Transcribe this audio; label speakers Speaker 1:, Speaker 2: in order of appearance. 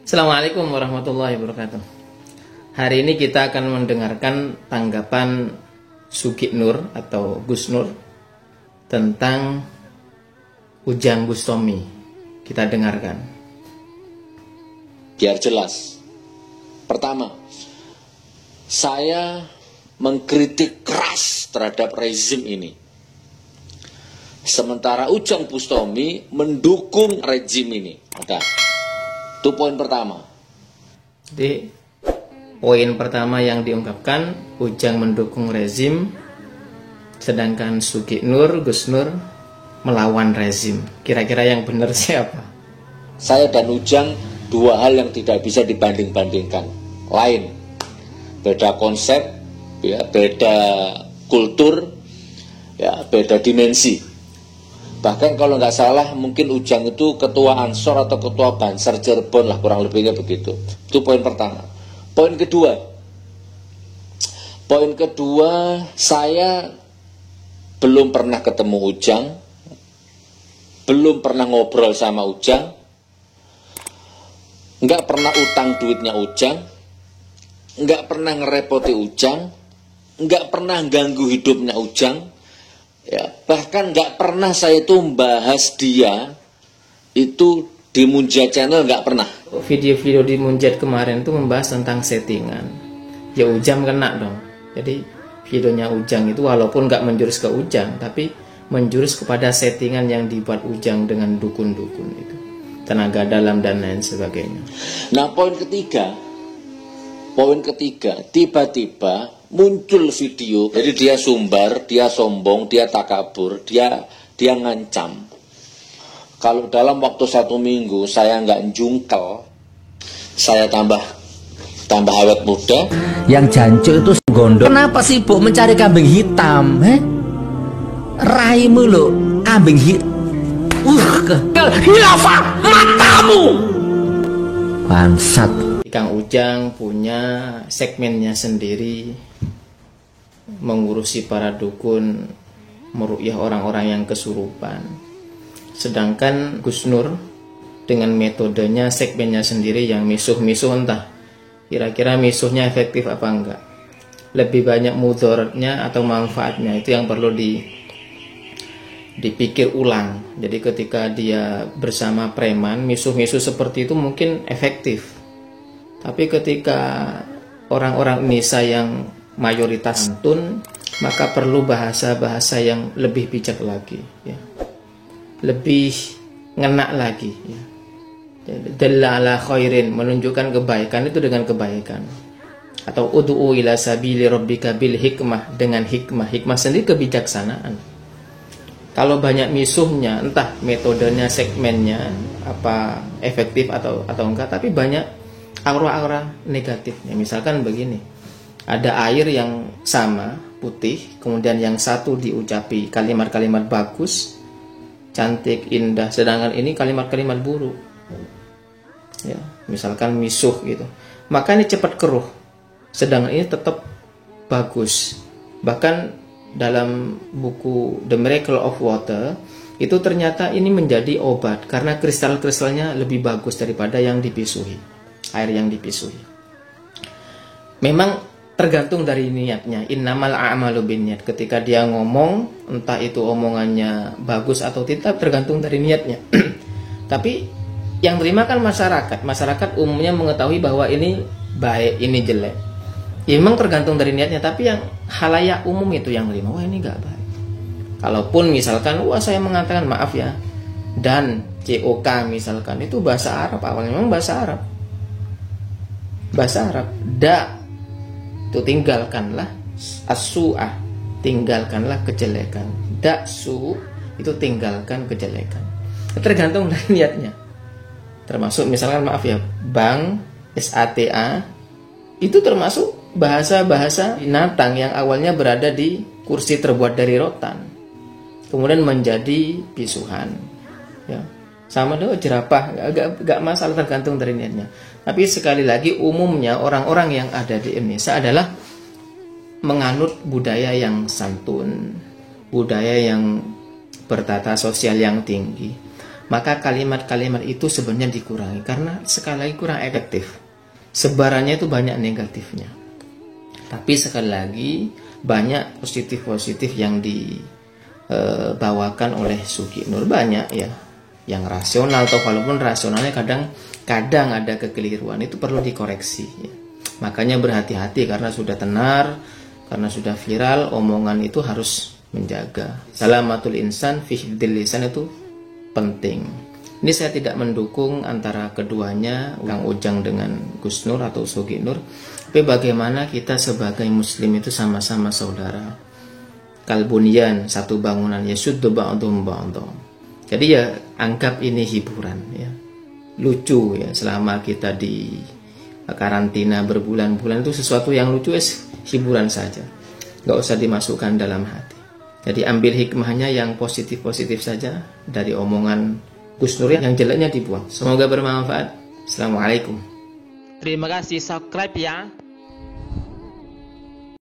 Speaker 1: Assalamualaikum warahmatullahi wabarakatuh. Hari ini kita akan mendengarkan tanggapan Sugi Nur atau Gus Nur tentang Ujang Bustami. Kita dengarkan.
Speaker 2: Biar jelas. Pertama, saya mengkritik keras terhadap rezim ini. Sementara Ujang Bustami mendukung rezim ini. Itu poin pertama.
Speaker 1: Jadi poin pertama yang diungkapkan, Ujang mendukung rezim, sedangkan Sugi Nur, Gus Nur melawan rezim. Kira-kira yang benar siapa?
Speaker 2: Saya dan Ujang dua hal yang tidak bisa dibanding-bandingkan. Lain, beda konsep, ya, beda kultur, ya, beda dimensi. Bahkan kalau nggak salah mungkin Ujang itu ketua Ansor atau ketua Banser Cirebon lah, kurang lebihnya begitu. Itu poin pertama. Poin kedua, saya belum pernah ketemu Ujang, belum pernah ngobrol sama Ujang, nggak pernah utang duitnya Ujang, nggak pernah ngerepoti Ujang, nggak pernah ganggu hidupnya Ujang. Ya, bahkan nggak pernah saya itu membahas dia itu di Munjat Channel, nggak pernah.
Speaker 1: Video-video di Munjat kemarin itu membahas tentang settingan. Ya Ujang kena dong. Jadi videonya Ujang itu walaupun nggak menjurus ke Ujang, tapi menjurus kepada settingan yang dibuat Ujang dengan dukun-dukun itu, tenaga dalam dan lain sebagainya.
Speaker 2: Nah, poin ketiga, tiba-tiba muncul video, jadi dia sumbar, dia sombong, dia takabur, dia ngancam. Kalau dalam waktu 1 minggu saya nggak jungkel, saya tambah awet muda.
Speaker 3: Yang jancuk itu gondok. Kenapa sibuk mencari kambing hitam? Raimu lo kambing hitam. Hilafah matamu. Bangsat.
Speaker 1: Kang Ujang punya segmennya sendiri, mengurusi para dukun, meruqyah orang-orang yang kesurupan. Sedangkan Gus Nur dengan metodenya, segmennya sendiri yang misuh-misuh, entah kira-kira misuhnya efektif apa enggak, lebih banyak mudaratnya atau manfaatnya, itu yang perlu dipikir ulang. Jadi ketika dia bersama preman, misuh-misuh seperti itu mungkin efektif. Tapi ketika orang-orang Indonesia yang mayoritas santun, maka perlu bahasa-bahasa yang lebih bijak lagi, ya, lebih ngena lagi, ya. Dalla ala khairin, menunjukkan kebaikan itu dengan kebaikan. Atau ud'u ila sabili rabbika bil hikmah, dengan hikmah. Hikmah sendiri kebijaksanaan. Kalau banyak misuhnya, entah metodenya, segmennya apa efektif atau enggak, tapi banyak aura-aura negatifnya. Misalkan begini, ada air yang sama putih, kemudian yang satu diucapi kalimat-kalimat bagus, cantik, indah, sedangkan ini kalimat-kalimat buruk, ya, misalkan misuh gitu, maka ini cepat keruh, sedangkan ini tetap bagus. Bahkan dalam buku The Miracle of Water itu ternyata ini menjadi obat karena kristal-kristalnya lebih bagus daripada yang dipisuhi, air yang dipisuhi. Memang tergantung dari niatnya. Innamal a'malu binniyat. Ketika dia ngomong, entah itu omongannya bagus atau tidak, tergantung dari niatnya. Tapi yang terima kan masyarakat. Masyarakat umumnya mengetahui bahwa ini baik, ini jelek. Ya, memang tergantung dari niatnya. Tapi yang halayak umum itu yang terima, wah ini gak baik. Kalaupun misalkan, wah saya mengatakan maaf ya, dan COK misalkan, itu bahasa Arab awalnya, memang bahasa Arab. Bahasa Arab, da itu tinggalkanlah, as-su'ah tinggalkanlah kejelekan, da su itu tinggalkan kejelekan. Tergantung dari niatnya. Termasuk misalkan maaf ya, bang, SATA itu termasuk bahasa-bahasa binatang yang awalnya berada di kursi terbuat dari rotan, kemudian menjadi pisuhan, ya. Sama dong jerapah, gak masalah, tergantung dari niatnya. Tapi sekali lagi umumnya orang-orang yang ada di Indonesia adalah menganut budaya yang santun, budaya yang bertata sosial yang tinggi. maka kalimat-kalimat itu sebenarnya dikurangi karena sekali lagi kurang efektif. Sebarannya itu banyak negatifnya. Tapi sekali lagi banyak positif-positif yang dibawakan oleh Sugi Nur, banyak ya yang rasional, atau walaupun rasionalnya kadang ada kekeliruan, itu perlu dikoreksi ya. Makanya berhati-hati karena sudah tenar, karena sudah viral, omongan itu harus menjaga. Salamatul insan fi hifdzil lisan itu penting. Ini saya tidak mendukung antara keduanya, Kang Ujang dengan Gus Nur atau Sugi Nur. Tapi bagaimana kita sebagai muslim itu sama-sama saudara. Kalbunyan, satu bangunan, yasuddu ba'dhum ba'dhum. Jadi ya anggap ini hiburan ya. Lucu ya, selama kita di karantina berbulan-bulan itu sesuatu yang lucu, hiburan saja. Nggak usah dimasukkan dalam hati. Jadi ambil hikmahnya yang positif-positif saja dari omongan Gus Nur, yang jeleknya dibuang. Semoga bermanfaat. Assalamualaikum.
Speaker 3: Terima kasih, subscribe ya.